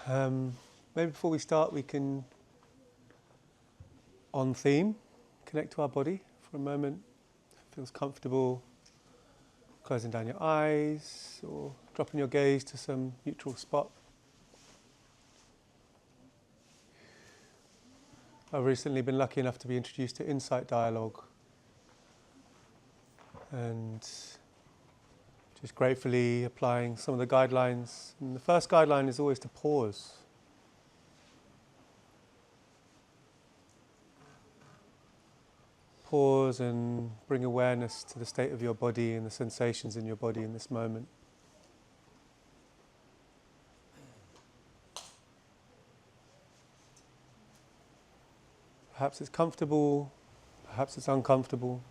Maybe before we start, we can, on theme, connect to our body for a moment. If it feels comfortable, closing down your eyes or dropping your gaze to some neutral spot. I've recently been lucky enough to be introduced to Insight Dialogue, and just gratefully applying some of the guidelines. And the first guideline is always to pause. Pause and bring awareness to the state of your body and the sensations in your body in this moment. Perhaps it's comfortable, perhaps it's uncomfortable.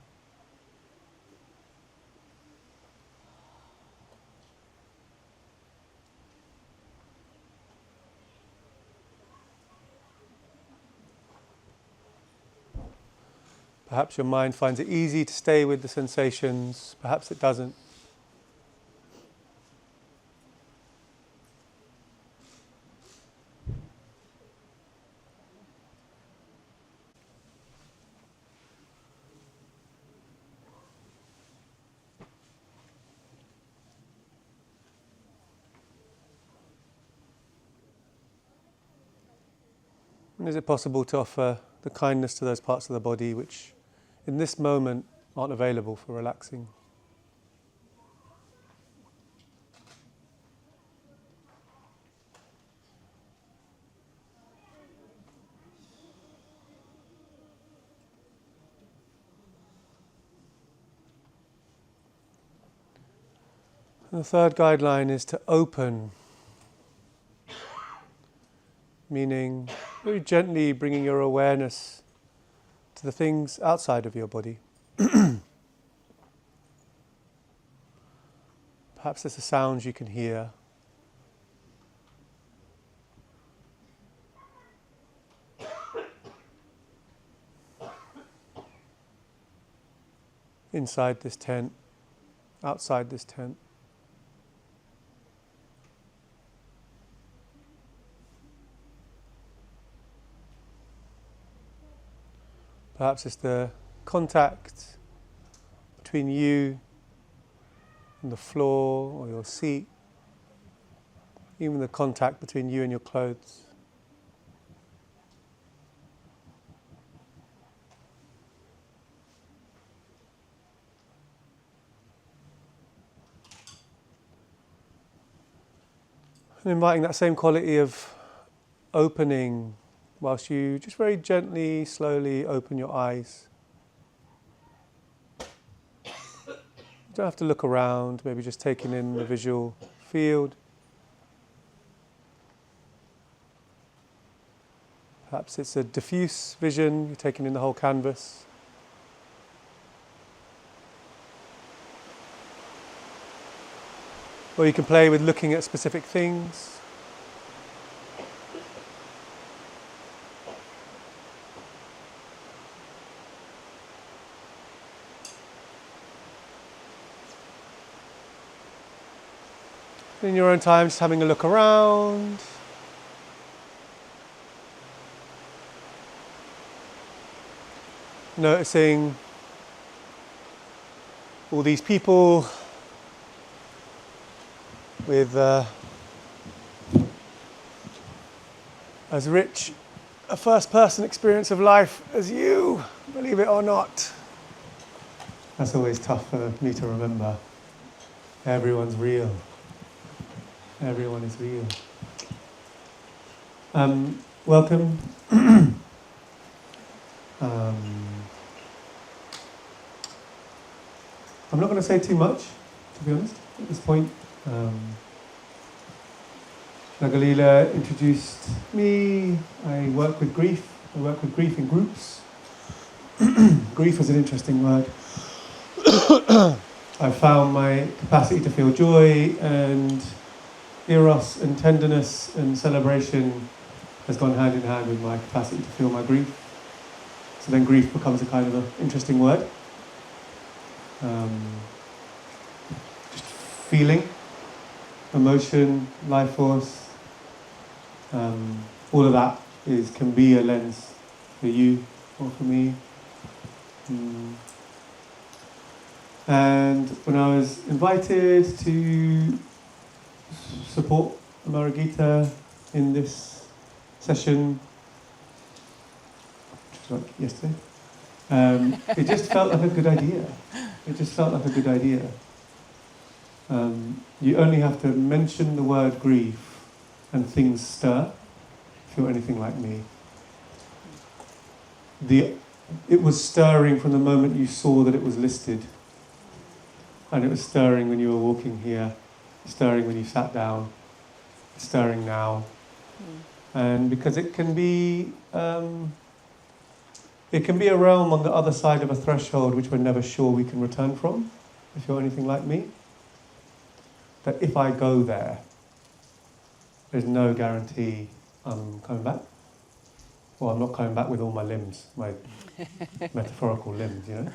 Perhaps your mind finds it easy to stay with the sensations, perhaps it doesn't. And is it possible to offer the kindness to those parts of the body which in this moment aren't available for relaxing? And the third guideline is to open, meaning very gently bringing your awareness to the things outside of your body. Perhaps there's the sounds you can hear. Inside this tent, outside this tent. Perhaps it's the contact between you and the floor or your seat, even the contact between you and your clothes. And inviting that same quality of opening whilst you just very gently, slowly open your eyes. You don't have to look around, maybe just taking in the visual field. Perhaps it's a diffuse vision, you're taking in the whole canvas. Or you can play with looking at specific things. In your own time, just having a look around. Noticing all these people with as rich a first-person experience of life as you, believe it or not. That's always tough for me to remember. Everyone's real. Everyone is real. Welcome. I'm not going to say too much, to be honest, at this point. Nagalila introduced me. I work with grief. I work with grief in groups. Grief is an interesting word. I found my capacity to feel joy and eros and tenderness and celebration has gone hand in hand with my capacity to feel my grief. So then grief becomes a kind of an interesting word. Just feeling, emotion, life force, All of that can be a lens for you or for me. And when I was invited to support Amaragita in this session, which was like yesterday, it just felt like a good idea. It just felt like a good idea. You only have to mention the word grief and things stir, if you're anything like me. It was stirring from the moment you saw that it was listed. And it was stirring when you were walking here, stirring when you sat down, stirring now. And because it can be a realm on the other side of a threshold which we're never sure we can return from, if you're anything like me. That if I go there, there's no guarantee I'm coming back. Or I'm not coming back with all my limbs, my metaphorical limbs, you know.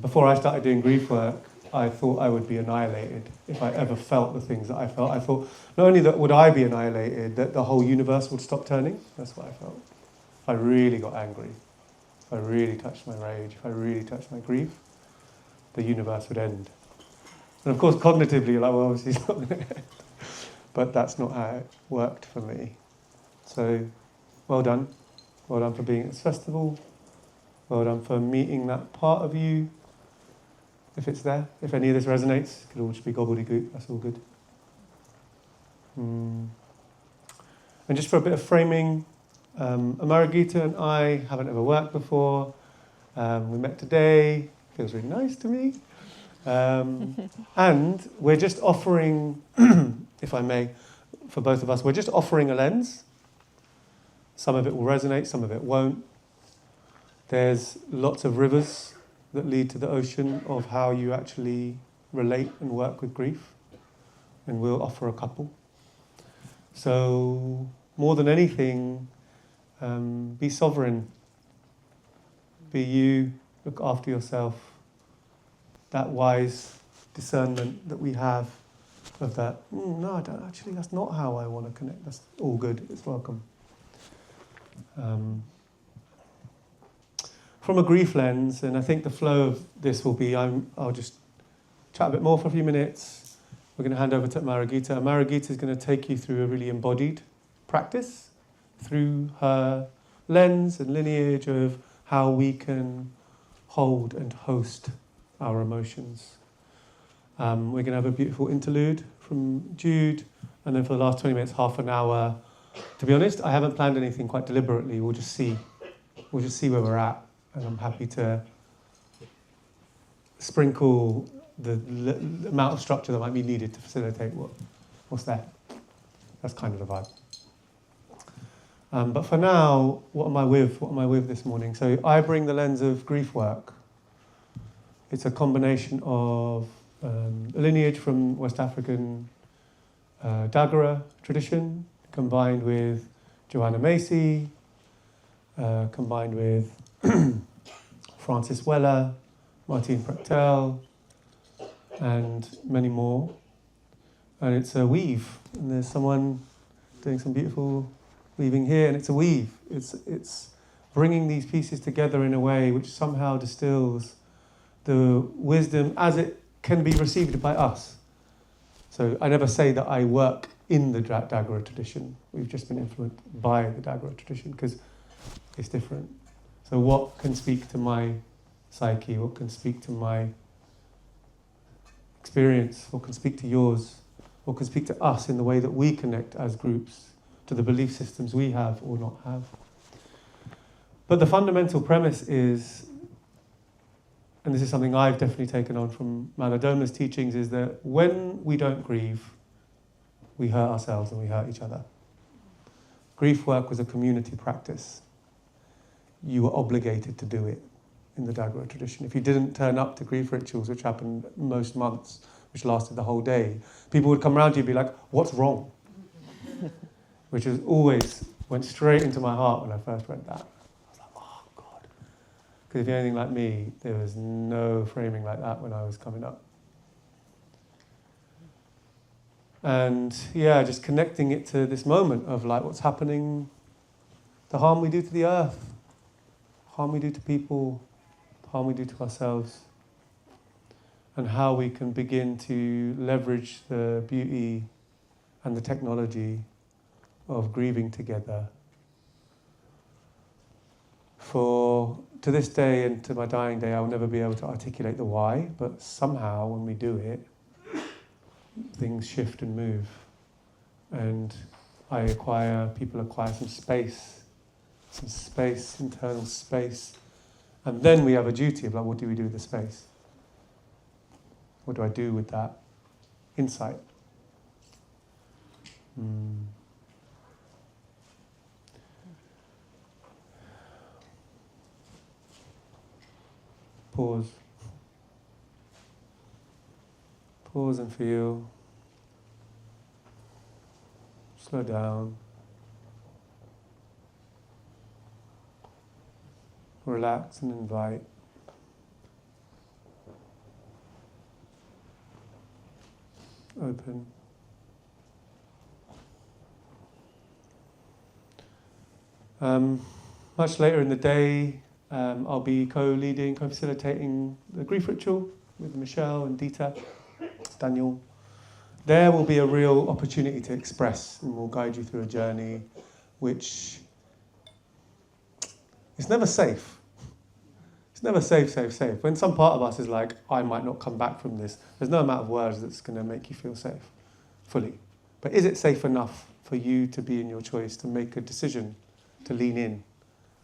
Before I started doing grief work, I thought I would be annihilated if I ever felt the things that I felt. I thought not only that would I be annihilated, that the whole universe would stop turning. That's what I felt. If I really got angry, if I really touched my rage, if I really touched my grief, the universe would end. And of course, cognitively, you're like, well, obviously it's not going to end. But that's not how it worked for me. So, well done. Well done for being at this festival. Well done for meeting that part of you, if it's there. If any of this resonates, it could all just be gobbledygook, that's all good. And just for a bit of framing, Amaragita and I haven't ever worked before. We met today, feels really nice to me. And we're just offering, if I may, for both of us, we're just offering a lens. Some of it will resonate, some of it won't. There's lots of rivers that lead to the ocean of how you actually relate and work with grief. And we'll offer a couple. So, more than anything, be sovereign. Be you, look after yourself. That wise discernment that we have of that, no, I don't actually, that's not how I want to connect. That's all good, it's welcome. From a grief lens, and I think the flow of this will be, I'll just chat a bit more for a few minutes. We're going to hand over to Amaragita. Amaragita is going to take you through a really embodied practice through her lens and lineage of how we can hold and host our emotions. We're going to have a beautiful interlude from Jude, and then for the last 20 minutes, half an hour. To be honest, I haven't planned anything quite deliberately. We'll just see where we're at, and I'm happy to sprinkle the amount of structure that might be needed to facilitate what's there. That's kind of the vibe. But for now, what am I with this morning? So I bring the lens of grief work. It's a combination of a lineage from West African Dagara tradition, combined with Joanna Macy, combined with Francis Weller, Martine Prechtel, and many more. And it's a weave, and there's someone doing some beautiful weaving here, and it's a weave. It's bringing these pieces together in a way which somehow distills the wisdom as it can be received by us. So I never say that I work in the Dagara tradition. We've just been influenced by the Dagara tradition because it's different. So what can speak to my psyche? What can speak to my experience? What can speak to yours? What can speak to us in the way that we connect as groups to the belief systems we have or not have? But the fundamental premise is, and this is something I've definitely taken on from Maladoma's teachings, is that when we don't grieve, we hurt ourselves and we hurt each other. Grief work was a community practice. You were obligated to do it in the Dagara tradition. If you didn't turn up to grief rituals, which happened most months, which lasted the whole day, people would come around to you and be like, what's wrong? Which is always went straight into my heart when I first read that. I was like, oh God. Because if you're anything like me, there was no framing like that when I was coming up. And yeah, just connecting it to this moment of like what's happening, the harm we do to the earth, harm we do to people, harm we do to ourselves, and how we can begin to leverage the beauty and the technology of grieving together. For to this day and to my dying day, I'll never be able to articulate the why, but somehow when we do it, things shift and move. And people acquire some space, internal space. And then we have a duty of like, what do we do with the space? What do I do with that insight? Pause. Pause and feel. Slow down. Relax and invite. Open. Much later in the day, I'll be co-leading, co-facilitating the grief ritual with Michelle and Dita, Daniel. There will be a real opportunity to express, and we'll guide you through a journey which is never safe. It's never safe. When some part of us is like, I might not come back from this, there's no amount of words that's going to make you feel safe, fully. But is it safe enough for you to be in your choice, to make a decision, to lean in?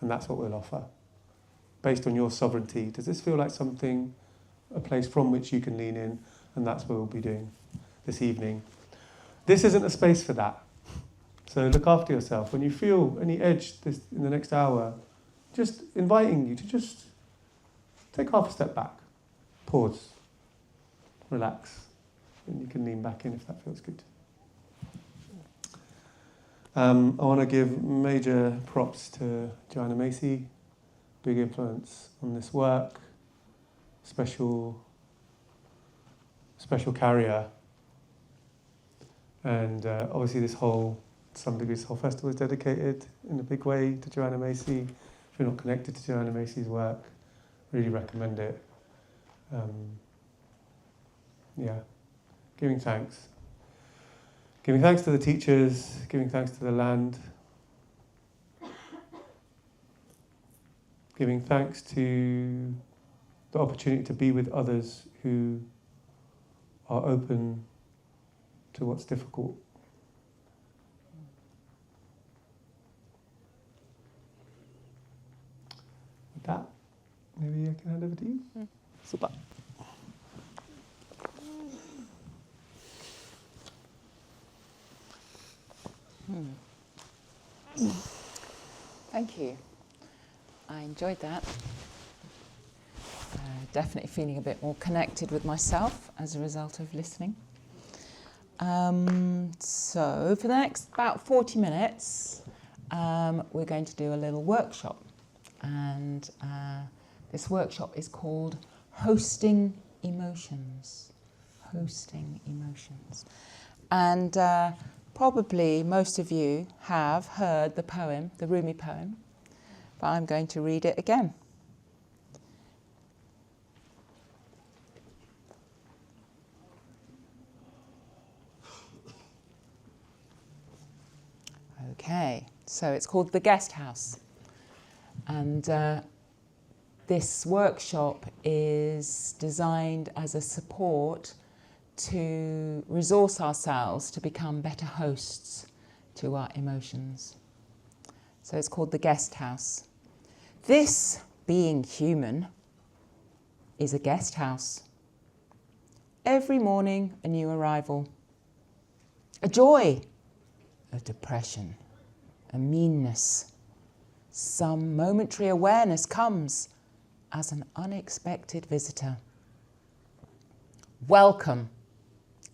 And that's what we'll offer. Based on your sovereignty, does this feel like something, a place from which you can lean in? And that's what we'll be doing this evening. This isn't a space for that. So look after yourself. When you feel any edge in the next hour, just inviting you to just take half a step back, pause, relax, and you can lean back in if that feels good. I want to give major props to Joanna Macy, big influence on this work, special carrier. And obviously this whole festival is dedicated in a big way to Joanna Macy. If you're not connected to Joanna Macy's work, really recommend it. Giving thanks. Giving thanks to the teachers, giving thanks to the land. Giving thanks to the opportunity to be with others who are open to what's difficult. With that, maybe I can hand over to you. Super. Thank you. I enjoyed that. Definitely feeling a bit more connected with myself as a result of listening. So for the next about 40 minutes, we're going to do a little workshop. And this workshop is called Hosting Emotions. Hosting Emotions. And probably most of you have heard the poem, the Rumi poem, but I'm going to read it again. Okay, so it's called The Guest House. And this workshop is designed as a support to resource ourselves to become better hosts to our emotions. So it's called The Guest House. This, being human, is a guest house. Every morning, a new arrival. A joy, a depression, a meanness. Some momentary awareness comes as an unexpected visitor. Welcome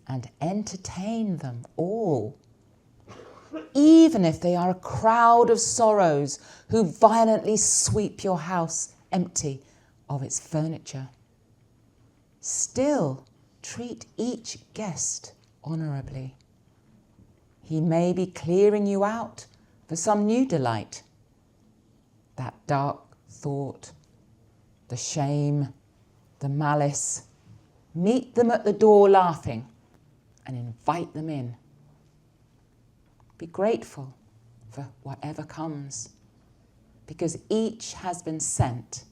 and entertain them all, even if they are a crowd of sorrows who violently sweep your house empty of its furniture. Still treat each guest honourably. He may be clearing you out for some new delight. That dark thought, the shame, the malice, meet them at the door laughing and invite them in. Be grateful for whatever comes, because each has been sent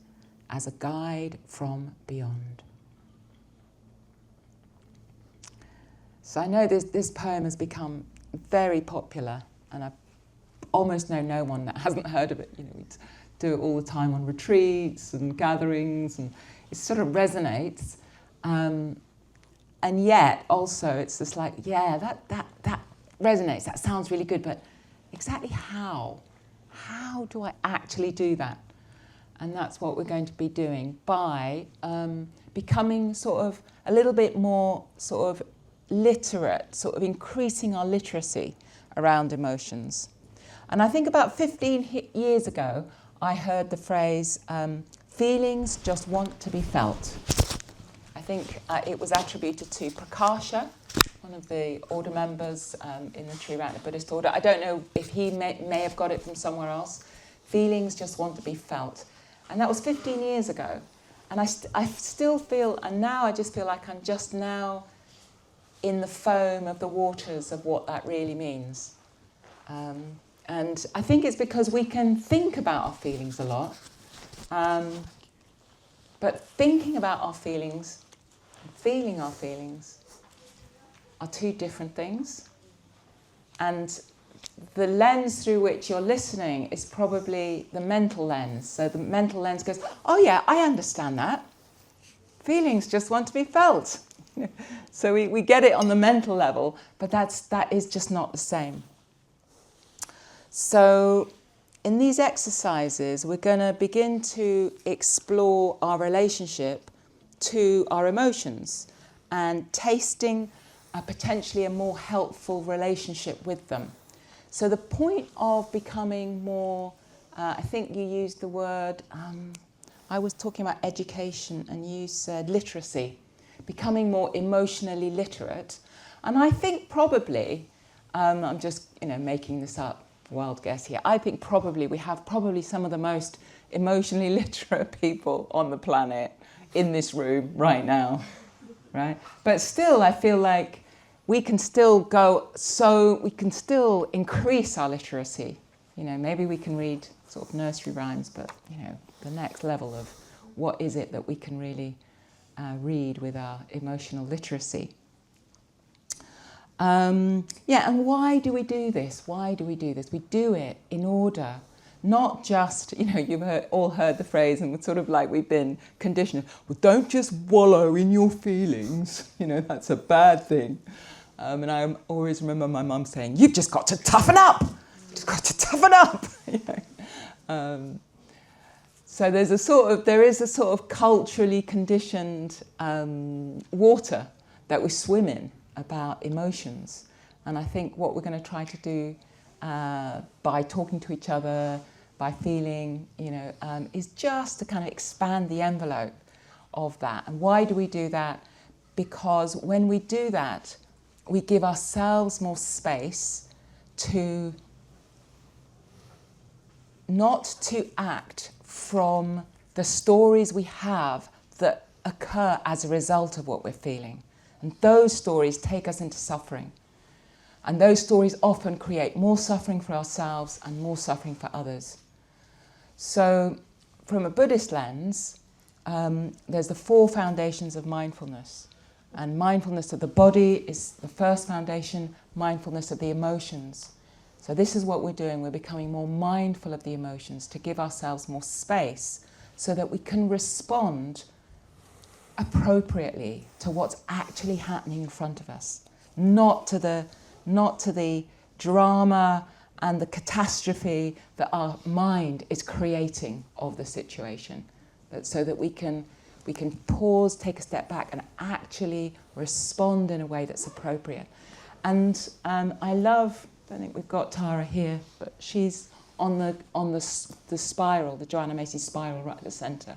as a guide from beyond. So I know this poem has become very popular, and I almost know no one that hasn't heard of it. You know, we do it all the time on retreats and gatherings, and it sort of resonates. And yet also it's just like, yeah, that resonates, that sounds really good, but exactly how? How do I actually do that? And that's what we're going to be doing by becoming sort of a little bit more sort of literate, sort of increasing our literacy around emotions. And I think about 15 years ago, I heard the phrase, feelings just want to be felt. I think it was attributed to Prakasha, one of the order members in the Triratna Buddhist order. I don't know if he may have got it from somewhere else. Feelings just want to be felt. And that was 15 years ago. And I still feel, and now I just feel like I'm just now in the foam of the waters of what that really means. And I think it's because we can think about our feelings a lot. But thinking about our feelings and feeling our feelings are two different things. And the lens through which you're listening is probably the mental lens. So the mental lens goes, oh yeah, I understand that. Feelings just want to be felt. So we get it on the mental level, but that is just not the same. So in these exercises, we're going to begin to explore our relationship to our emotions and tasting potentially a more helpful relationship with them. So the point of becoming more, I think you used the word, I was talking about education and you said literacy, becoming more emotionally literate. And I think probably, I'm just making this up, wild guess here, I think probably we have probably some of the most emotionally literate people on the planet in this room right now, right? But still, I feel like we can still we can still increase our literacy. Maybe we can read sort of nursery rhymes, but, the next level of what is it that we can really read with our emotional literacy. And why do we do this? Why do we do this? We do it in order, not just, you've all heard the phrase, and it's sort of like we've been conditioned, well, don't just wallow in your feelings, that's a bad thing. And I always remember my mum saying, you've just got to toughen up, you've just got to toughen up. So there is a sort of culturally conditioned water that we swim in about emotions. And I think what we're going to try to do by talking to each other, by feeling, is just to kind of expand the envelope of that. And why do we do that? Because when we do that, we give ourselves more space to not to act from the stories we have that occur as a result of what we're feeling. And those stories take us into suffering. And those stories often create more suffering for ourselves and more suffering for others. So from a Buddhist lens, there's the 4 foundations of mindfulness. And mindfulness of the body is the first foundation, mindfulness of the emotions. So this is what we're doing. We're becoming more mindful of the emotions to give ourselves more space so that we can respond appropriately to what's actually happening in front of us, not to the drama and the catastrophe that our mind is creating of the situation, but so that we can pause, take a step back, and actually respond in a way that's appropriate. And I love, I don't think we've got Tara here, but she's on the spiral, the Joanna Macy spiral right at the centre.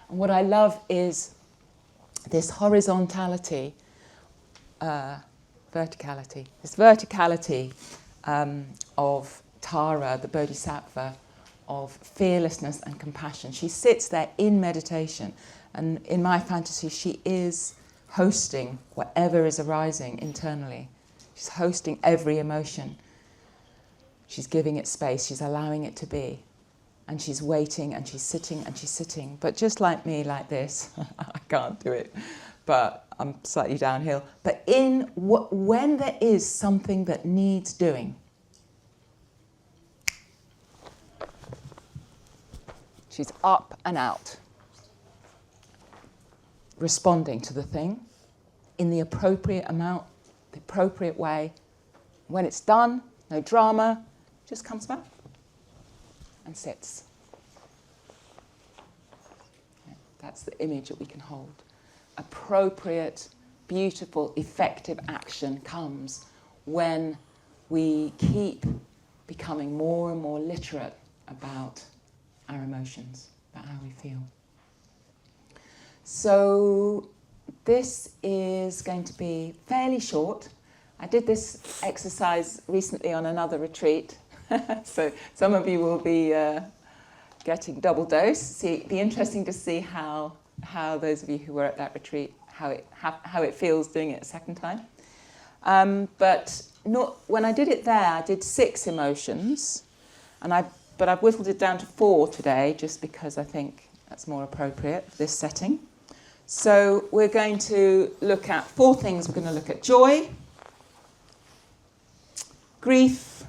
And what I love is this horizontality, verticality of Tara, the Bodhisattva, of fearlessness and compassion. She sits there in meditation, and in my fantasy she is hosting whatever is arising internally. She's hosting every emotion. She's giving it space, she's allowing it to be. And she's waiting and she's sitting and she's sitting. But just like me, like this, I can't do it, but I'm slightly downhill. But when there is something that needs doing, she's up and out, responding to the thing in the appropriate amount, the appropriate way. When it's done, no drama, just comes back and sits. That's the image that we can hold. Appropriate, beautiful, effective action comes when we keep becoming more and more literate about our emotions, about how we feel. So this is going to be fairly short. I did this exercise recently on another retreat, so some of you will be getting double dose. It'd be interesting to see how those of you who were at that retreat, how it feels doing it a second time. But when I did it there, I did 6 emotions, but I've whittled it down to 4 today, just because I think that's more appropriate for this setting. So we're going to look at 4 things. We're going to look at joy, grief,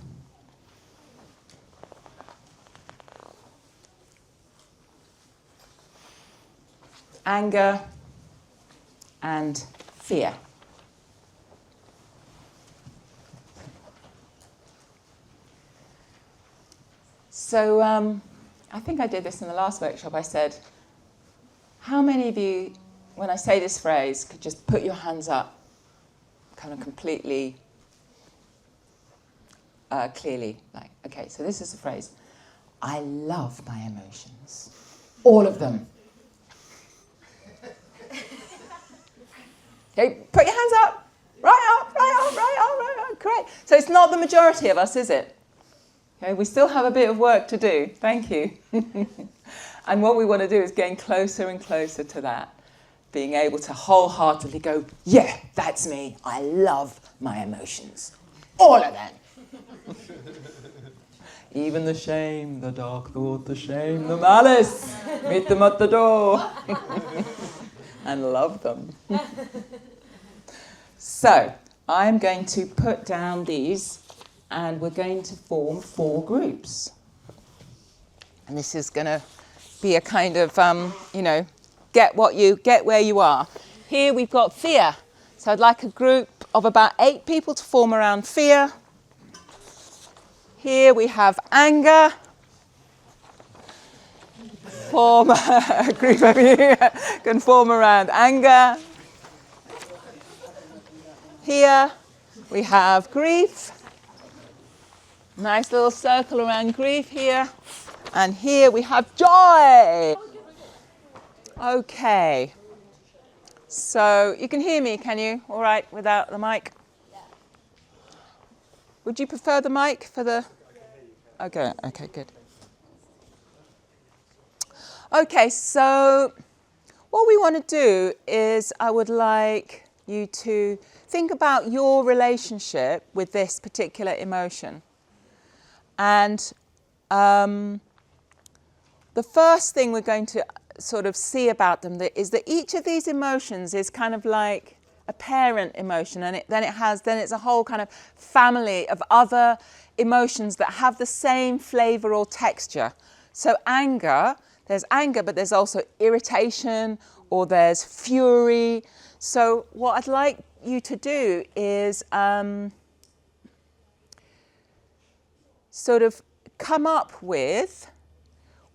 anger, and fear. So I think I did this in the last workshop. I said, how many of you, when I say this phrase, could just put your hands up kind of completely clearly? Like, okay, so this is the phrase. I love my emotions. All of them. Okay, put your hands up. Right up, right up, right up, right up. Great. So it's not the majority of us, is it? Okay, we still have a bit of work to do. Thank you. And what we want to do is getting closer and closer to that. Being able to wholeheartedly go, yeah, that's me. I love my emotions. All of them. Even the shame, the dark thought, the shame, the malice. Meet them at the door. And love them. So, I'm going to put down these, and we're going to form 4 groups. And this is going to be a kind of, get where you are. Here we've got fear. So I'd like a group of about 8 people to form around fear. Here we have anger. Form a group of you can form around anger. Here we have grief. Nice little circle around grief here. And here we have joy. Okay. So you can hear me, can you? All right, without the mic? Would you prefer the mic for the... Okay, good. Okay, so what we want to do is I would like you to think about your relationship with this particular emotion. And the first thing we're going to sort of see about them is that each of these emotions is kind of like a parent emotion, and then it's a whole kind of family of other emotions that have the same flavour or texture. So there's anger, but there's also irritation, or there's fury. So what I'd like you to do is sort of come up with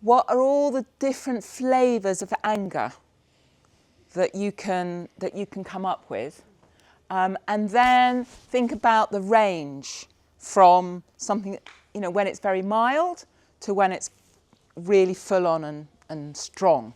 what are all the different flavours of anger that you can come up with, and then think about the range from something, when it's very mild to when it's really full on and strong.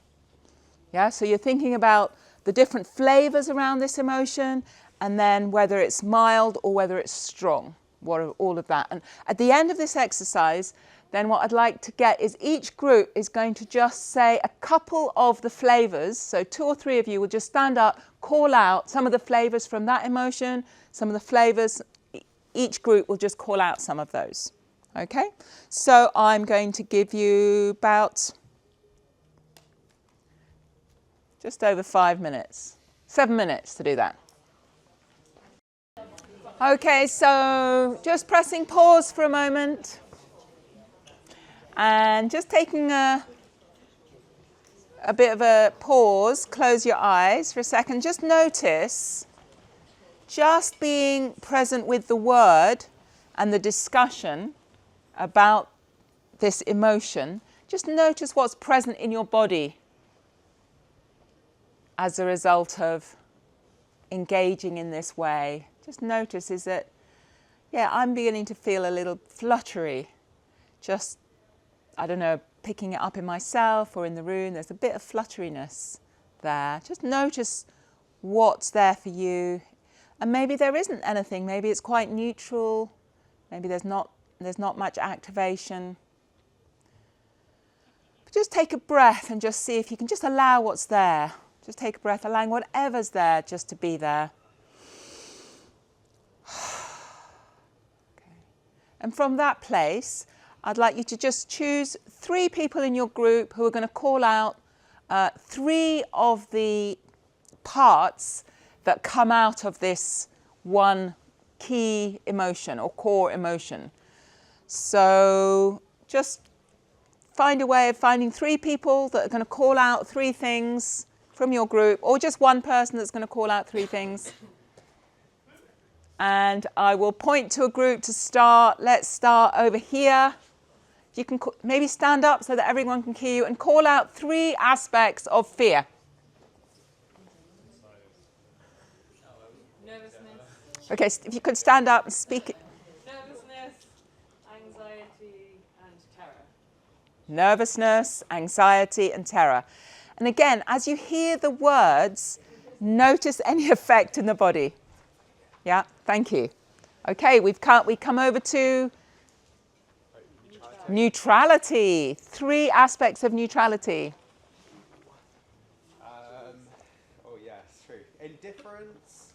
Yeah, so you're thinking about the different flavours around this emotion, and then whether it's mild or whether it's strong. all of that. And at the end of this exercise, then what I'd like to get is each group is going to just say a couple of the flavours. So 2 or 3 of you will just stand up, call out some of the flavours from that emotion, some of the flavours. Each group will just call out some of those. Okay? So I'm going to give you about just over 5 minutes, 7 minutes to do that. Okay, so just pressing pause for a moment. And just taking a bit of a pause, close your eyes for a second. Just notice, just being present with the word and the discussion about this emotion, just notice what's present in your body as a result of engaging in this way. Just notice is that, yeah, I'm beginning to feel a little fluttery. Just, I don't know, picking it up in myself or in the room. There's a bit of flutteriness there. Just notice what's there for you. And maybe there isn't anything. Maybe it's quite neutral. Maybe there's not much activation. But just take a breath and just see if you can just allow what's there. Just take a breath, allowing whatever's there just to be there. Okay. And from that place, I'd like you to just choose 3 people in your group who are going to call out 3 of the parts that come out of this one key emotion or core emotion. So just find a way of finding 3 people that are going to call out 3 things from your group, or just one person that's going to call out 3 things. And I will point to a group to start. Let's start over here. You can maybe stand up so that everyone can hear you and call out 3 aspects of fear. Nervousness. Okay, if you could stand up and speak. Nervousness, anxiety, and terror. Nervousness, anxiety, and terror. And again, as you hear the words, notice any effect in the body. Yeah, thank you. Okay, we come over to neutrality. 3 aspects of neutrality. Oh yes, true. Indifference.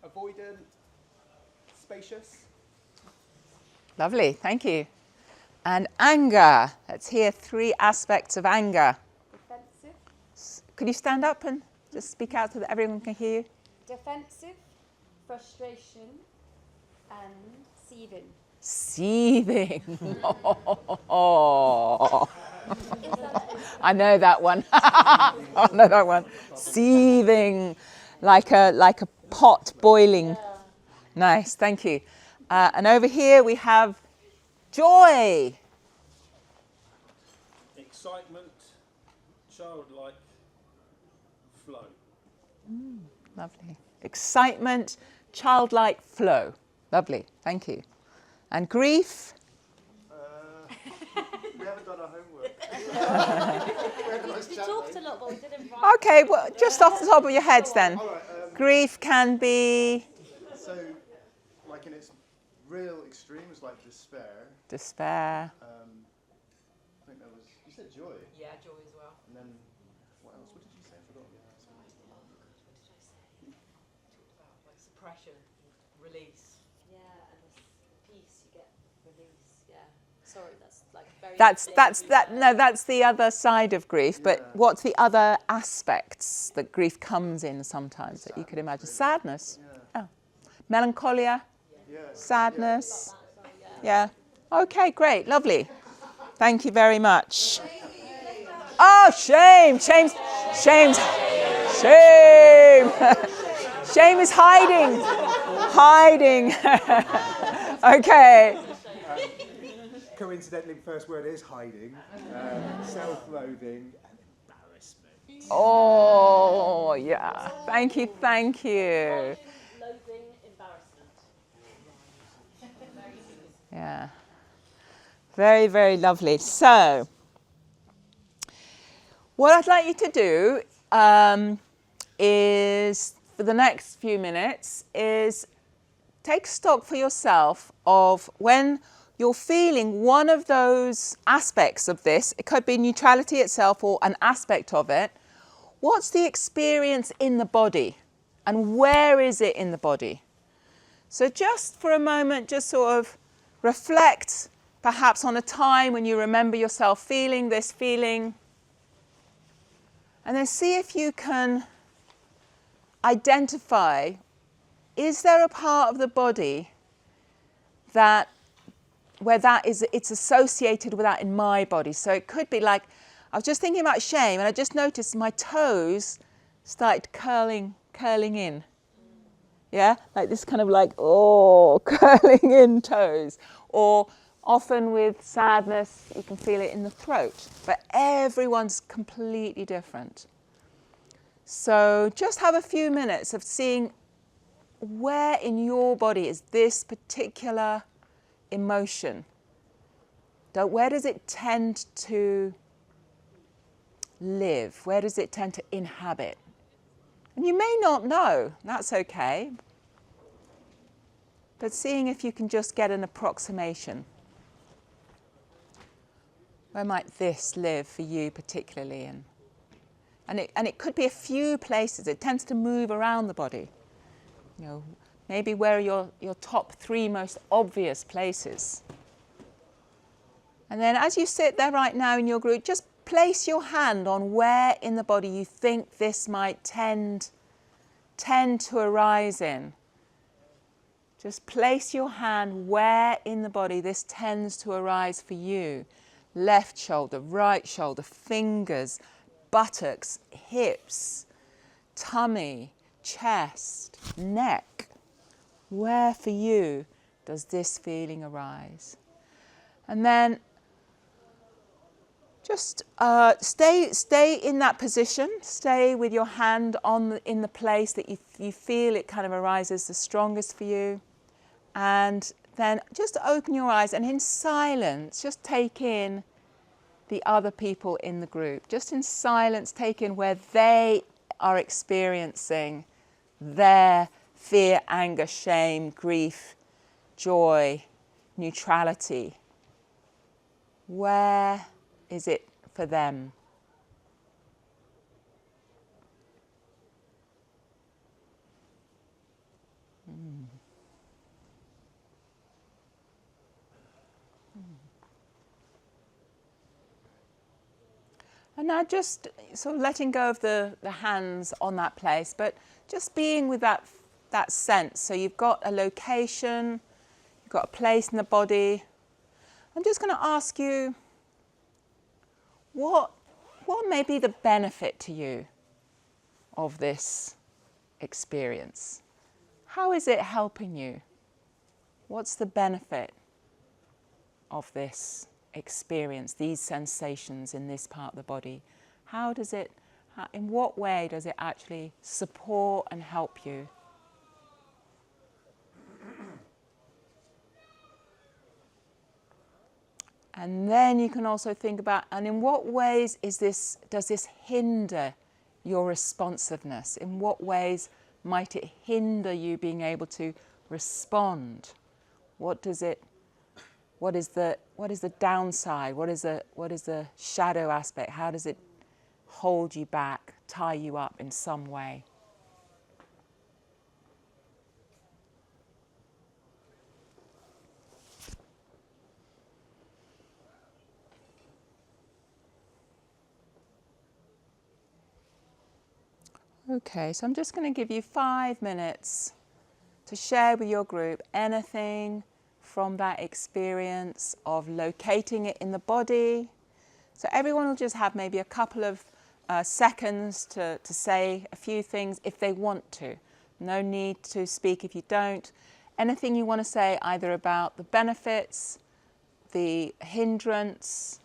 Avoidant. Spacious. Lovely, thank you. And anger. Let's hear 3 aspects of anger. Defensive. Could you stand up and just speak out so that everyone can hear you? Defensive, frustration, and seething. Seething. Oh. I know that one. I know that one. Seething, like a pot boiling. Nice, thank you. And over here we have joy. Excitement, childlike flow. Lovely. Excitement, childlike flow. Lovely, thank you. And grief. We haven't done our homework. We talked a lot, but we didn't write. Okay, well, just off the top of your heads then. All right, Grief can be So, like in its real extremes, like despair, despair. I think that was, you said joy, Yeah, joy as well. and then, what else? What did you say? I forgot. Like suppression, release. Yeah, and the peace you get, release. Yeah. Sorry, that's like very. That's the other side of grief. But Yeah. what's the other aspects that grief comes in sometimes that you could imagine? Sadness. Yeah. Oh. Melancholia. Yeah. Sadness. Yeah. Okay, great, lovely. Thank you very much. Oh, shame. Shame. Shame is hiding. Okay. Coincidentally, the first word is hiding. Self-loathing and embarrassment. Oh, yeah. Thank you. Loathing, embarrassment. Yeah. Very, very lovely. So, what I'd like you to do is for the next few minutes is take stock for yourself of when you're feeling one of those aspects of this. It could be neutrality itself or an aspect of it. What's the experience in the body and where is it in the body? So just for a moment, just sort of reflect perhaps on a time when you remember yourself feeling this feeling, and then see if you can identify, is there a part of the body that where that is, it's associated with that in my body? So it could be like, I was just thinking about shame and I just noticed my toes started curling in. Yeah, like this kind of like, oh, curling in toes. Or often with sadness, you can feel it in the throat. But everyone's completely different. So just have a few minutes of seeing where in your body is this particular emotion. Where does it tend to live? Where does it tend to inhabit? And you may not know, that's okay. But seeing if you can just get an approximation. Where might this live for you particularly? And it could be a few places. It tends to move around the body. You know, maybe where are your top 3 most obvious places. And then as you sit there right now in your group, just place your hand on where in the body you think this might tend to arise in. Just place your hand where in the body this tends to arise for you. Left shoulder, right shoulder, fingers, buttocks, hips, tummy, chest, neck. Where for you does this feeling arise? And then just stay in that position. Stay with your hand in the place that you feel it kind of arises the strongest for you. And then just open your eyes and in silence, just take in the other people in the group. Just in silence, take in where they are experiencing their fear, anger, shame, grief, joy, neutrality. Where is it for them? And now just sort of letting go of the hands on that place, but just being with that sense. So you've got a location, you've got a place in the body. I'm just going to ask you, what may be the benefit to you of this experience? How is it helping you? What's the benefit of this experience, these sensations in this part of the body? In what way does it actually support and help you? And then you can also think about, and in what ways does this hinder your responsiveness? In what ways might it hinder you being able to respond? What is the downside? What is the shadow aspect? How does it hold you back, tie you up in some way? Okay, so I'm just going to give you 5 minutes to share with your group anything from that experience of locating it in the body. So everyone will just have maybe a couple of seconds to say a few things if they want to. No need to speak if you don't. Anything you want to say either about the benefits, the hindrance,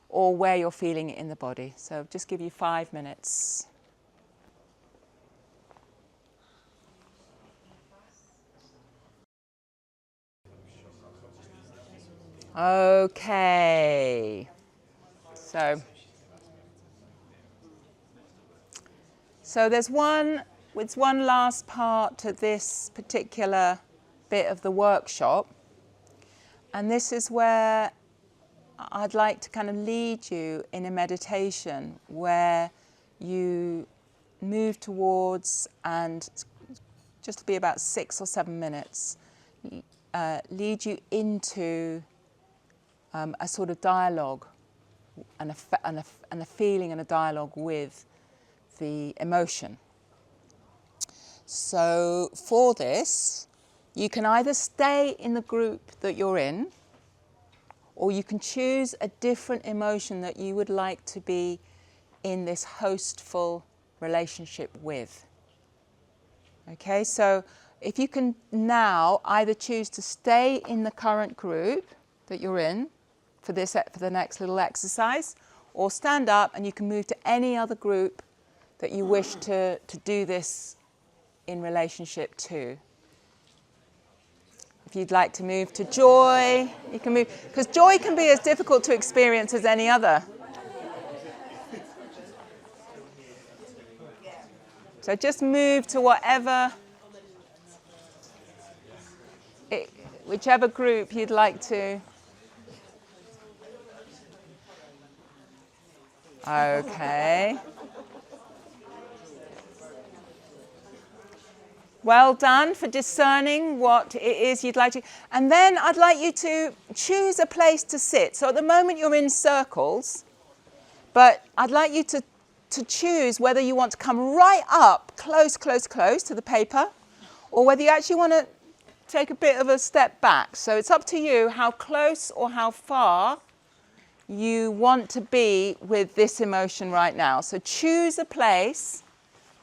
or where you're feeling it in the body. So just give you 5 minutes. Okay, so there's one with one last part to this particular bit of the workshop. And this is where I'd like to kind of lead you in a meditation where you move towards, and just be about 6 or 7 minutes, lead you into a sort of dialogue and a feeling and a dialogue with the emotion. So for this, you can either stay in the group that you're in, or you can choose a different emotion that you would like to be in this hostful relationship with. Okay, so if you can now either choose to stay in the current group that you're in for the next little exercise, or stand up and you can move to any other group that you wish to do this in relationship to. If you'd like to move to joy, you can move, because joy can be as difficult to experience as any other. So just move to whichever group you'd like to. Okay. Well done for discerning what it is you'd like to. And then I'd like you to choose a place to sit. So at the moment you're in circles, but I'd like you to choose whether you want to come right up close to the paper, or whether you actually want to take a bit of a step back. So it's up to you how close or how far you want to be with this emotion right now. So choose a place,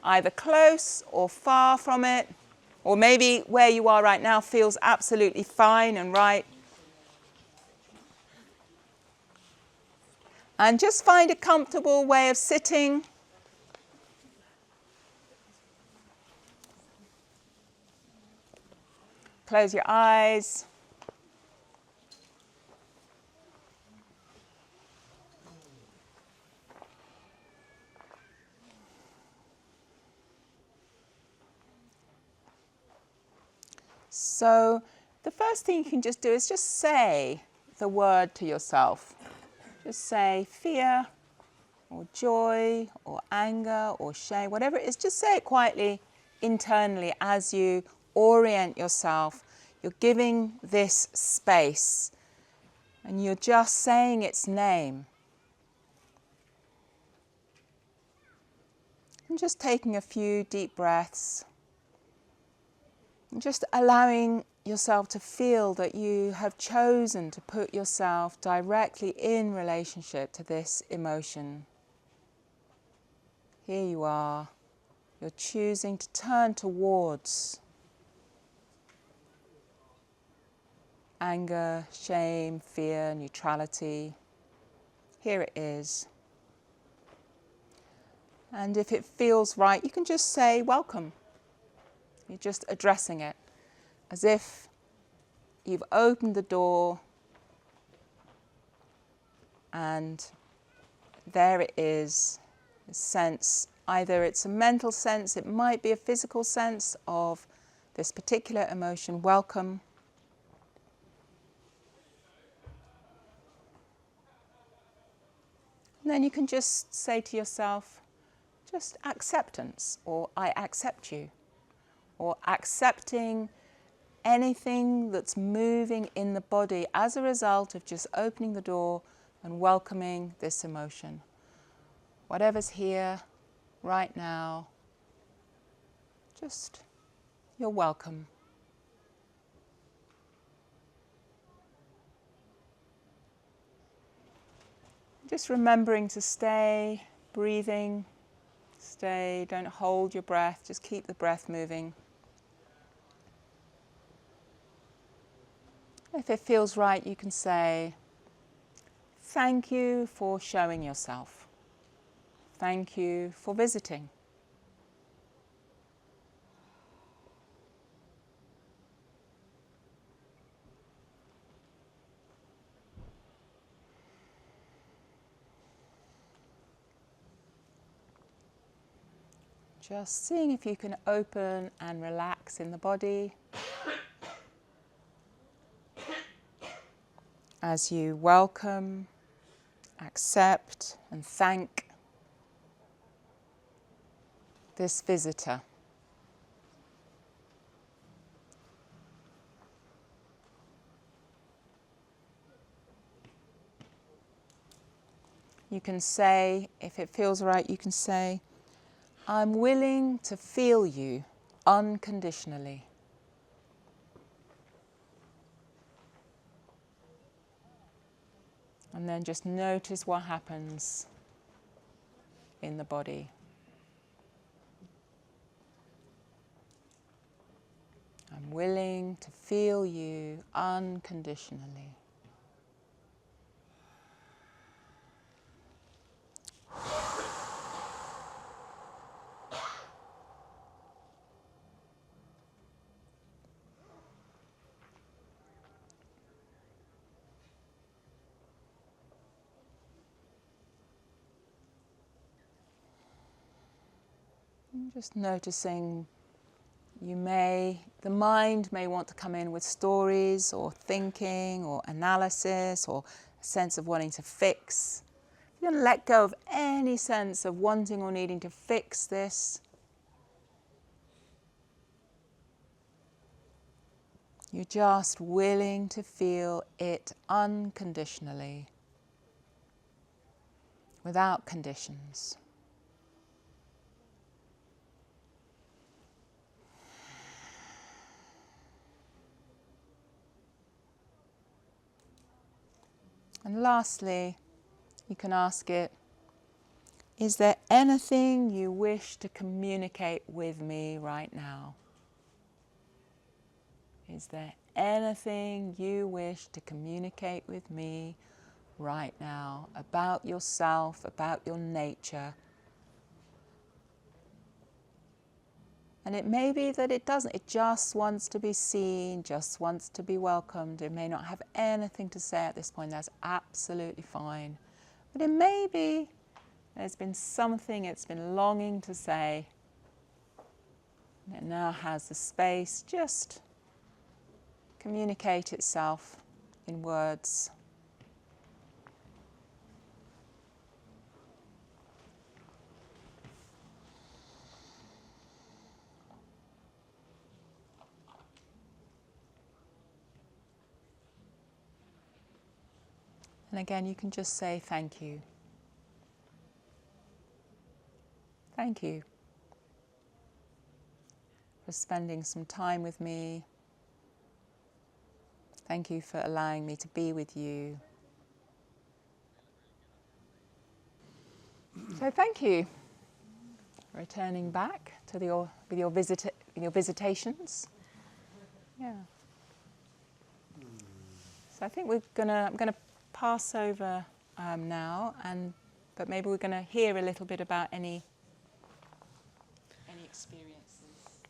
either close or far from it, or maybe where you are right now feels absolutely fine and right. And just find a comfortable way of sitting. Close your eyes. So the first thing you can just do is just say the word to yourself. Just say fear or joy or anger or shame, whatever it is, just say it quietly internally as you orient yourself. You're giving this space and you're just saying its name. And just taking a few deep breaths. And just allowing yourself to feel that you have chosen to put yourself directly in relationship to this emotion. Here you are. You're choosing to turn towards anger, shame, fear, neutrality. Here it is. And if it feels right, you can just say welcome. You're just addressing it as if you've opened the door and there it is, a sense. Either it's a mental sense, it might be a physical sense of this particular emotion, welcome. And then you can just say to yourself, just acceptance, or I accept you, or accepting anything that's moving in the body as a result of just opening the door and welcoming this emotion. Whatever's here right now, just you're welcome. Just remembering to stay breathing, stay, don't hold your breath, just keep the breath moving. If it feels right, you can say, thank you for showing yourself. Thank you for visiting. Just seeing if you can open and relax in the body as you welcome, accept and thank this visitor. You can say, if it feels right, you can say, I'm willing to feel you unconditionally. And then just notice what happens in the body. I'm willing to feel you unconditionally. Just noticing the mind may want to come in with stories or thinking or analysis or a sense of wanting to fix. You're going to let go of any sense of wanting or needing to fix this. You're just willing to feel it unconditionally, without conditions. And lastly, you can ask it, is there anything you wish to communicate with me right now? Is there anything you wish to communicate with me right now about yourself, about your nature? And it may be that it doesn't. It just wants to be seen, just wants to be welcomed. It may not have anything to say at this point. That's absolutely fine. But it may be there's been something it's been longing to say. And it now has the space just communicate itself in words. And again, you can just say thank you. Thank you for spending some time with me. Thank you for allowing me to be with you. So thank you. Returning back to with your visitations. Yeah. So I think I'm gonna pass over now, but maybe we're gonna hear a little bit about any experiences,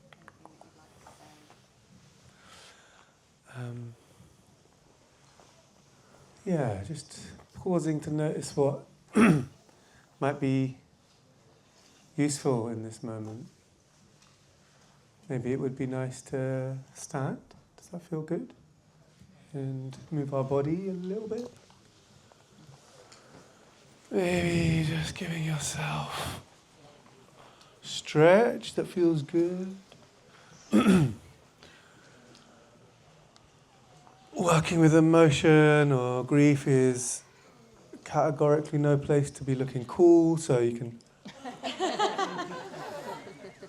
anything that you'd like to say. Yeah, just pausing to notice what might be useful in this moment. Maybe it would be nice to stand. Does that feel good? And move our body a little bit. Maybe just giving yourself stretch that feels good. Working with emotion or grief is categorically no place to be looking cool, so you can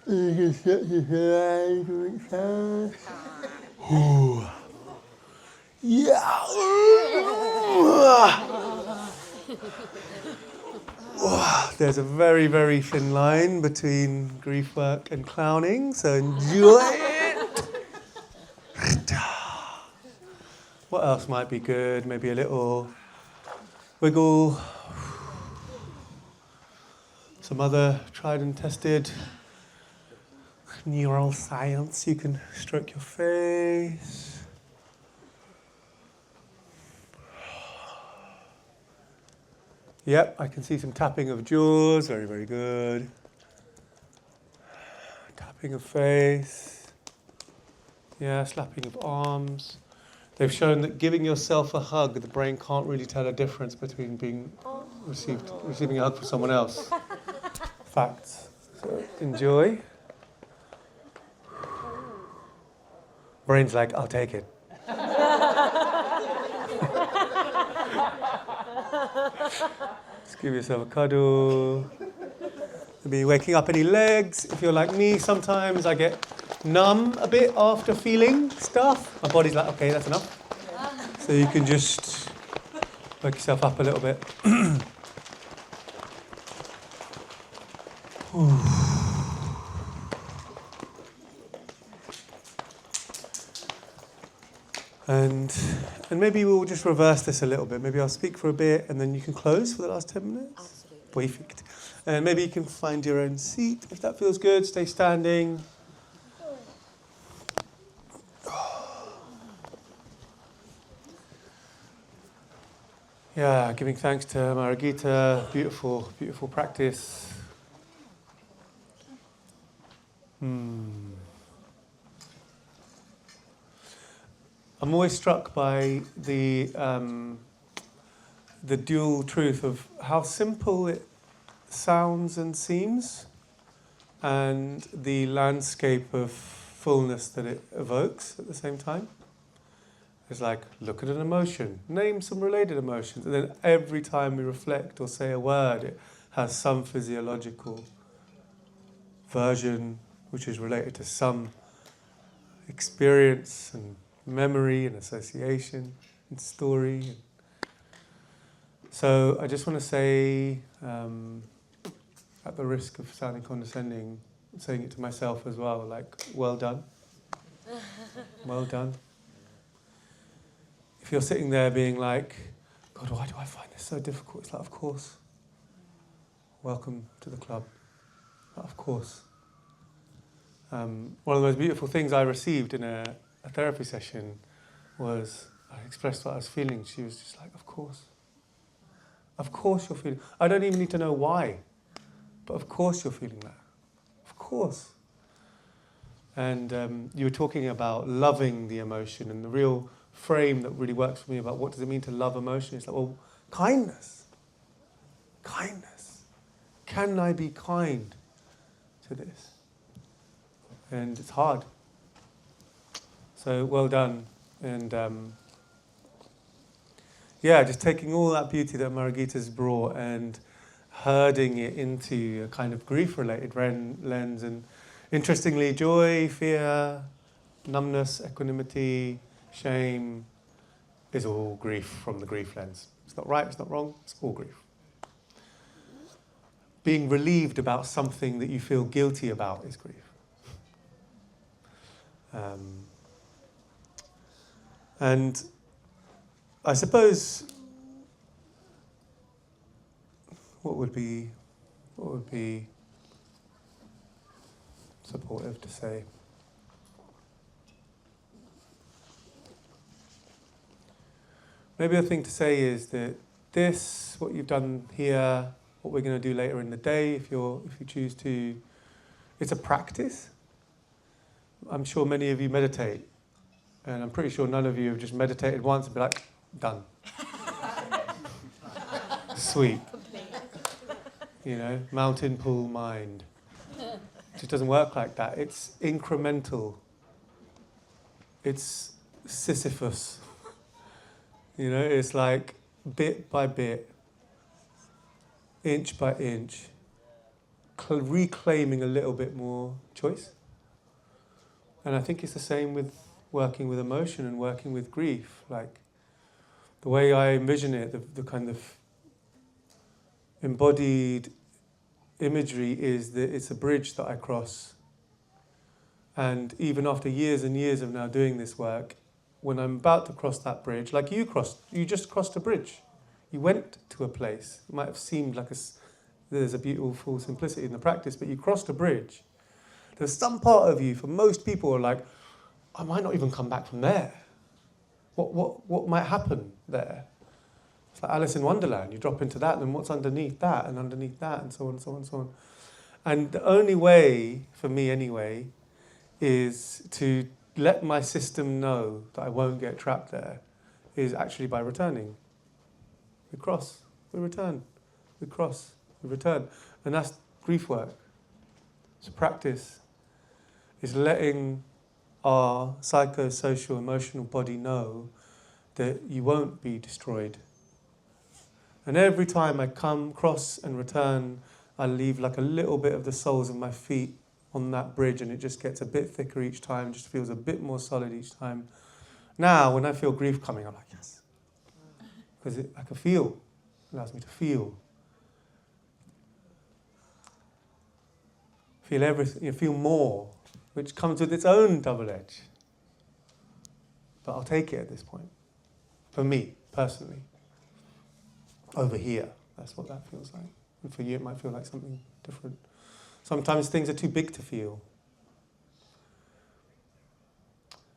stretch your legs. Yeah. There's a very, very thin line between grief work and clowning, so enjoy it. What else might be good? Maybe a little wiggle. Some other tried and tested neural science. You can stroke your face. Yep, I can see some tapping of jaws. Very, very good. Slapping of face. Yeah, slapping of arms. They've shown that giving yourself a hug, the brain can't really tell a difference between being receiving a hug from someone else. Facts. So enjoy. Brain's like, I'll take it. Just give yourself a cuddle. Maybe waking up any legs. If you're like me, sometimes I get numb a bit after feeling stuff. My body's like, okay, that's enough. So you can just wake yourself up a little bit. And maybe we'll just reverse this a little bit. Maybe I'll speak for a bit and then you can close for the last 10 minutes. Absolutely. Perfect. And maybe you can find your own seat if that feels good. Stay standing. Yeah, giving thanks to Amaragita. Beautiful, beautiful practice. I'm always struck by the dual truth of how simple it sounds and seems, and the landscape of fullness that it evokes at the same time. It's like, look at an emotion, name some related emotions, and then every time we reflect or say a word, it has some physiological version which is related to some experience and memory and association and story. So I just want to say, at the risk of sounding condescending, saying it to myself as well, like, well done. Well done. If you're sitting there being like, God, why do I find this so difficult? It's like, of course. Welcome to the club. Of course. One of the most beautiful things I received in a therapy session was, I expressed what I was feeling. She was just like, of course. Of course you're feeling. I don't even need to know why, but of course you're feeling that. Of course. And you were talking about loving the emotion, and the real frame that really works for me about what does it mean to love emotion. It's like, well, kindness. Kindness. Can I be kind to this? And it's hard. So well done. And just taking all that beauty that Maragita's brought and herding it into a kind of grief-related lens. And interestingly, joy, fear, numbness, equanimity, shame is all grief from the grief lens. It's not right, it's not wrong, it's all grief. Being relieved about something that you feel guilty about is grief. And I suppose what would be supportive to say? Maybe the thing to say is that this, what you've done here, what we're going to do later in the day, if you choose to, it's a practice. I'm sure many of you meditate, and I'm pretty sure none of you have just meditated once and be like, done. Sweet. You know, mountain pool mind. It just doesn't work like that. It's incremental. It's Sisyphus. You know, it's like bit by bit, inch by inch, reclaiming a little bit more choice. And I think it's the same with working with emotion and working with grief. Like, the way I envision it, the kind of embodied imagery is that it's a bridge that I cross. And even after years and years of now doing this work, when I'm about to cross that bridge, like you just crossed a bridge. You went to a place. It might have seemed like there's a beautiful simplicity in the practice, but you crossed a bridge. There's some part of you, for most people, are like, I might not even come back from there. What might happen there? It's like Alice in Wonderland. You drop into that, and what's underneath that, and underneath that, and so on and so on and so on. And the only way, for me anyway, is to let my system know that I won't get trapped there, is actually by returning. We cross, we return, we cross, we return. And that's grief work. It's a practice. It's letting our psychosocial, emotional body know that you won't be destroyed. And every time I come, cross and return, I leave like a little bit of the soles of my feet on that bridge, and it just gets a bit thicker each time, just feels a bit more solid each time. Now, when I feel grief coming, I'm like, yes. Because I can feel. It allows me to feel. Feel everything, feel more, which comes with its own double edge. But I'll take it at this point. For me, personally. Over here, that's what that feels like. And for you, it might feel like something different. Sometimes things are too big to feel.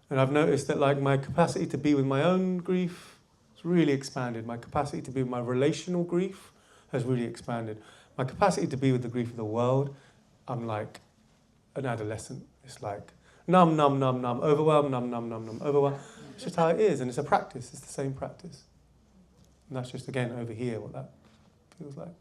And I've noticed that like my capacity to be with my own grief has really expanded. My capacity to be with my relational grief has really expanded. My capacity to be with the grief of the world, I'm like an adolescent. It's like numb, numb, numb, numb, overwhelmed, numb, numb, numb, numb, overwhelmed. It's just how it is, and it's a practice. It's the same practice. And that's just, again, over here, what that feels like.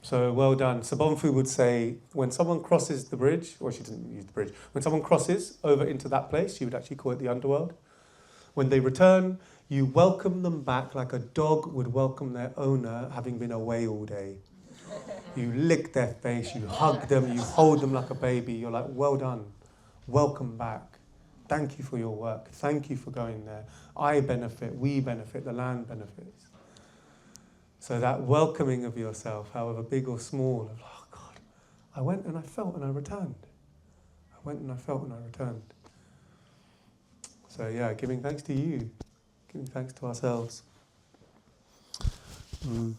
So well done. Sabonfu would say, when someone crosses the bridge, or she doesn't use the bridge, when someone crosses over into that place, she would actually call it the underworld. When they return, you welcome them back like a dog would welcome their owner having been away all day. You lick their face, you hug them, you hold them like a baby. You're like, well done. Welcome back. Thank you for your work. Thank you for going there. I benefit, we benefit, the land benefits. So that welcoming of yourself, however big or small, of, oh God, I went and I felt and I returned. I went and I felt and I returned. So yeah, giving thanks to you, giving thanks to ourselves. Nice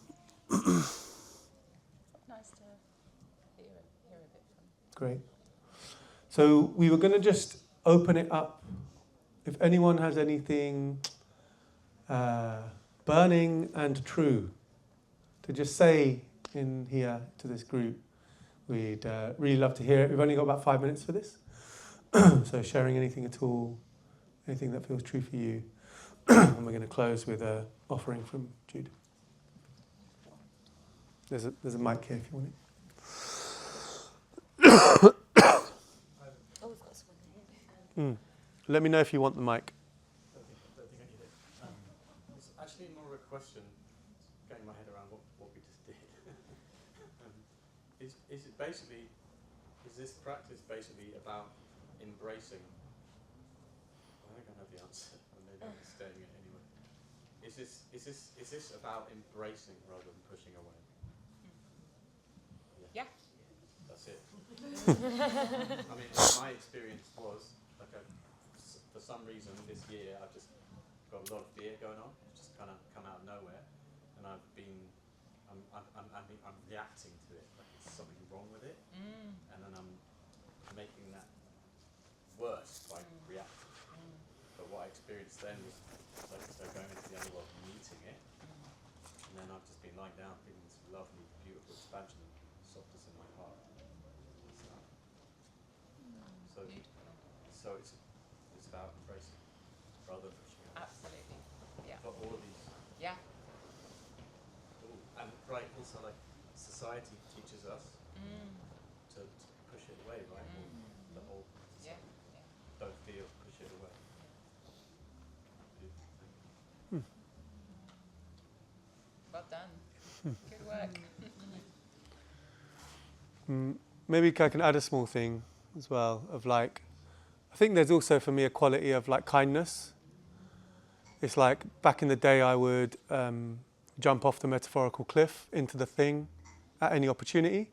to hear a bit from. Great. So we were going to just open it up. If anyone has anything burning and true to just say in here to this group, we'd really love to hear it. We've only got about 5 minutes for this. So sharing anything at all, anything that feels true for you. And we're going to close with an offering from Jude. There's a mic here if you want it. Oh, we've got someone here. Let me know if you want the mic. I don't think I need it. It's actually more of a question, getting my head around what we just did. Is it basically, is this practice basically about embracing? I think I know the answer, or maybe I'm stating it anyway. Is this about embracing rather than pushing away? Yeah. That's it. I mean, my experience was for some reason this year I've just got a lot of fear going on. It's just kind of come out of nowhere, and I'm reacting to it like there's something wrong with it, and then I'm making that worse by reacting. But what I experienced then was like so going into the underworld, meeting it, and then I've just been lying down, feeling this lovely, beautiful expansion and softness in my heart. So it's about embracing rather than pushing away. Absolutely. Yeah. For all of these. Yeah. And right, also like society teaches us to push it away, right? The whole Yeah. don't feel, push it away. Well done. Good work. Maybe I can add a small thing as well of like, I think there's also for me a quality of like kindness. It's like back in the day I would jump off the metaphorical cliff into the thing at any opportunity.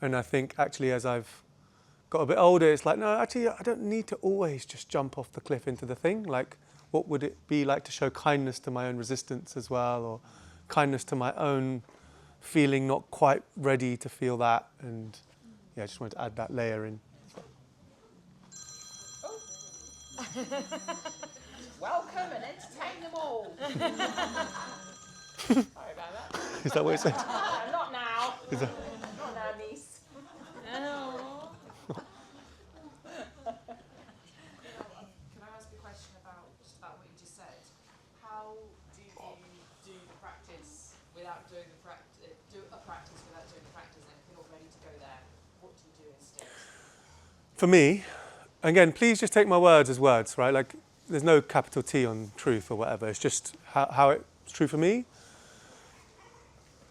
And I think actually as I've got a bit older, it's like, no, actually I don't need to always just jump off the cliff into the thing. Like what would it be like to show kindness to my own resistance as well, or kindness to my own feeling not quite ready to feel that. And yeah, I just wanted to add that layer in. Welcome and entertain them all. Sorry about that. Is that what it said? Not now. Is that, Not now, niece. Can I ask a question about just about what you just said? How do you do the practice without doing the practice? Do a practice without doing the practice, and if you're not ready to go there, what do you do instead? for me, again, please just take my words as words, right? Like, there's no capital T on truth or whatever. It's just how it's true for me.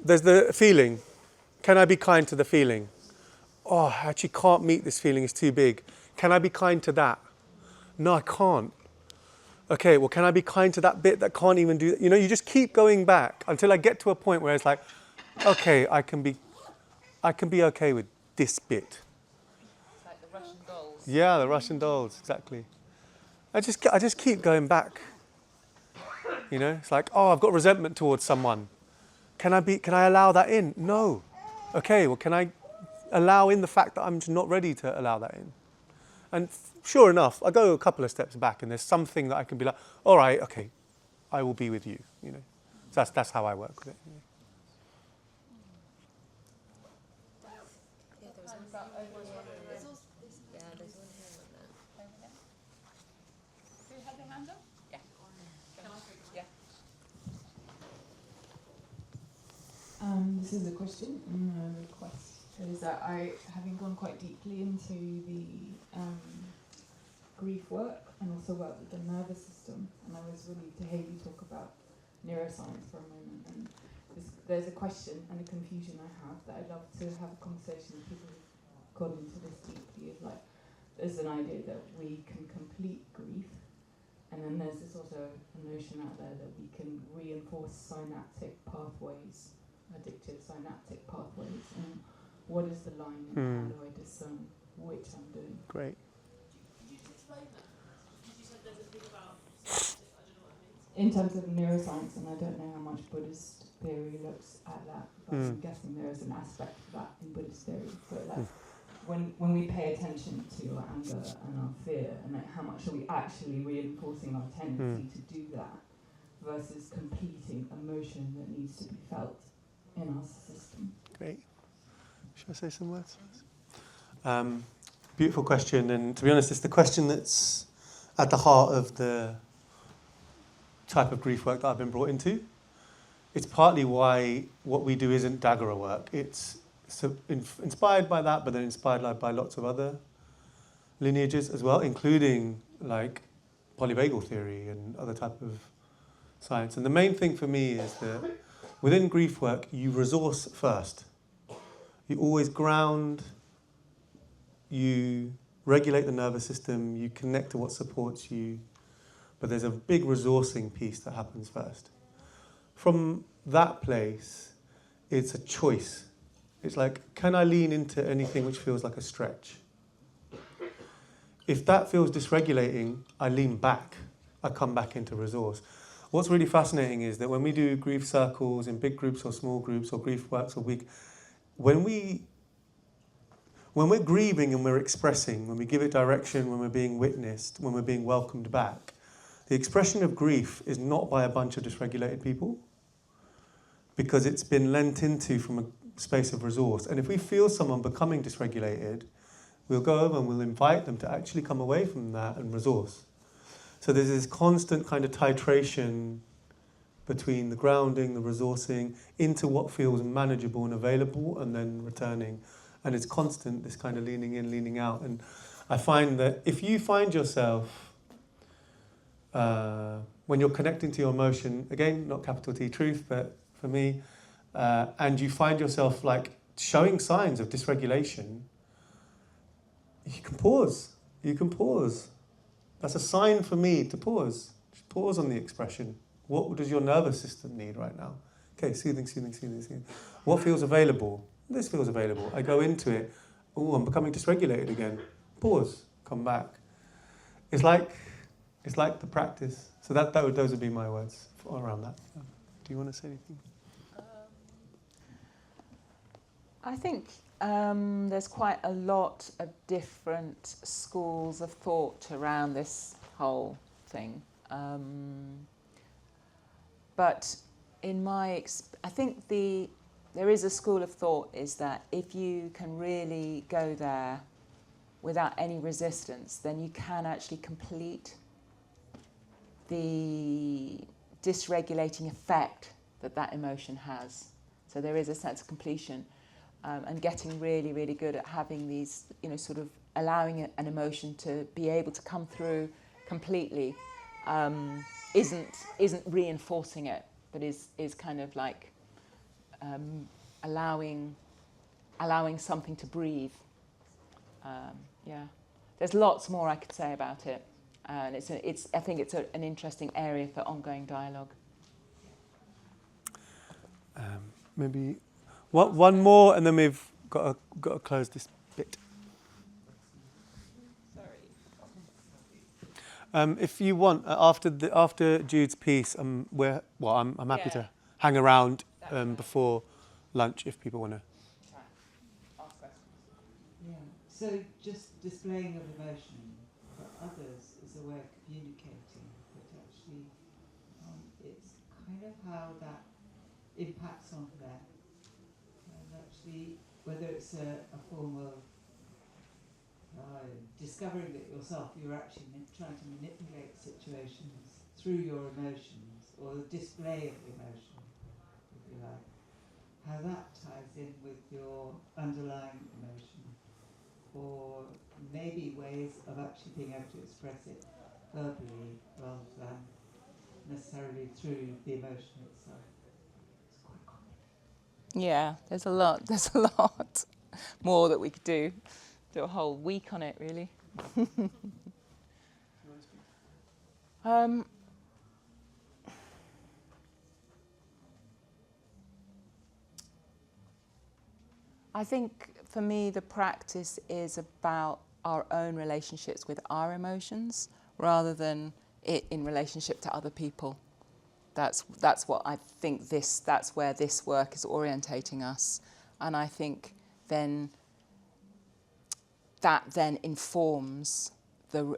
There's the feeling. Can I be kind to the feeling? Oh, I actually can't meet this feeling. It's too big. Can I be kind to that? No, I can't. Okay, well, can I be kind to that bit that can't even do that? You know, you just keep going back until I get to a point where it's like, okay, I can be okay with this bit. It's like the Russian dolls. Yeah, the Russian dolls, exactly. I just keep going back. You know, it's like, oh, I've got resentment towards someone. Can I allow that in? No. Okay, well, can I allow in the fact that I'm just not ready to allow that in? And sure enough, I go a couple of steps back and there's something that I can be like, all right, okay, I will be with you, you know. So that's how I work with it. You know. Yeah, there was one. Yeah, there's one here on that. Do you have your hand up? Yeah. Yeah. This is a question and a request. Is that having gone quite deeply into the grief work and also work with the nervous system, and I was relieved to hear you talk about neuroscience for a moment. And there's a question and a confusion I have that I'd love to have a conversation with people who've gone into this deeply. Of like, there's an idea that we can complete grief, and then there's this also a notion out there that we can reinforce synaptic pathways, addictive synaptic pathways, and what is the line and how do I discern which I'm doing? Great. Could you just explain that? Because you said there's a thing about synaptic, I don't know what that means. In terms of neuroscience, and I don't know how much Buddhist theory looks at that, but I'm guessing there is an aspect of that in Buddhist theory. But like, when we pay attention to our anger and our fear, and like how much are we actually reinforcing our tendency to do that versus completing emotion that needs to be felt in our system? Great. Should I say some words? Beautiful question, and to be honest, it's the question that's at the heart of the type of grief work that I've been brought into. It's partly why what we do isn't Daggara work. It's inspired by that, but then inspired by lots of other lineages as well, including like polyvagal theory and other type of science. And the main thing for me is that within grief work, you resource first. You always ground, you regulate the nervous system, you connect to what supports you, but there's a big resourcing piece that happens first. From that place, it's a choice. It's like, can I lean into anything which feels like a stretch? If that feels dysregulating, I lean back. I come back into resource. What's really fascinating is that when we do grief circles in big groups or small groups or grief works or week, when we're grieving and we're expressing, when we give it direction, when we're being witnessed, when we're being welcomed back, the expression of grief is not by a bunch of dysregulated people because it's been lent into from a space of resource. And if we feel someone becoming dysregulated, we'll go over and we'll invite them to actually come away from that and resource. So there's this constant kind of titration between the grounding, the resourcing, into what feels manageable and available, and then returning. And it's constant, this kind of leaning in, leaning out. And I find that if you find yourself, when you're connecting to your emotion, again, not capital T truth, but for me, and you find yourself like showing signs of dysregulation, you can pause. You can pause. That's a sign for me to pause. Just pause on the expression. What does your nervous system need right now? Okay, soothing, soothing, soothing, soothing. What feels available? This feels available. I go into it. Oh, I'm becoming dysregulated again. Pause. Come back. It's like the practice. So those would be my words around that. Do you want to say anything? I think there's quite a lot of different schools of thought around this whole thing. But I think there is a school of thought is that if you can really go there without any resistance, then you can actually complete the dysregulating effect that emotion has. So there is a sense of completion, and getting really, really good at having these, sort of allowing an emotion to be able to come through completely, isn't reinforcing it, but is kind of like allowing something to breathe. There's lots more I could say about it, and I think it's an interesting area for ongoing dialogue. Maybe one more, and then we've got to close this bit. If you want, after Jude's piece, I'm happy to hang around before lunch if people want to. Yeah. So just displaying of emotion for others is a way of communicating, but actually it's kind of how that impacts on them. And actually, whether it's a form of discovering it yourself, you're actually trying to manipulate situations through your emotions, or the display of emotion, if you like. How that ties in with your underlying emotion, or maybe ways of actually being able to express it verbally rather than necessarily through the emotion itself. It's quite complicated. Yeah, there's a lot more that we could do a whole week on it, really. I think for me the practice is about our own relationships with our emotions rather than it in relationship to other people. That's what I think that's where this work is orientating us, and I think then that then informs the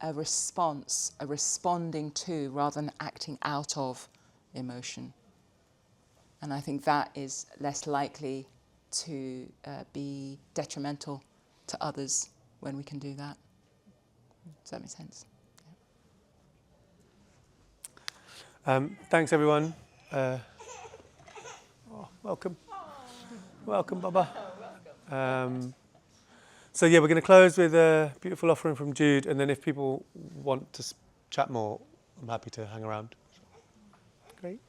a response, a responding to rather than acting out of emotion. And I think that is less likely to be detrimental to others when we can do that. Does that make sense? Yeah. Thanks, everyone. Welcome. Welcome, Baba. So we're going to close with a beautiful offering from Jude, and then if people want to chat more, I'm happy to hang around.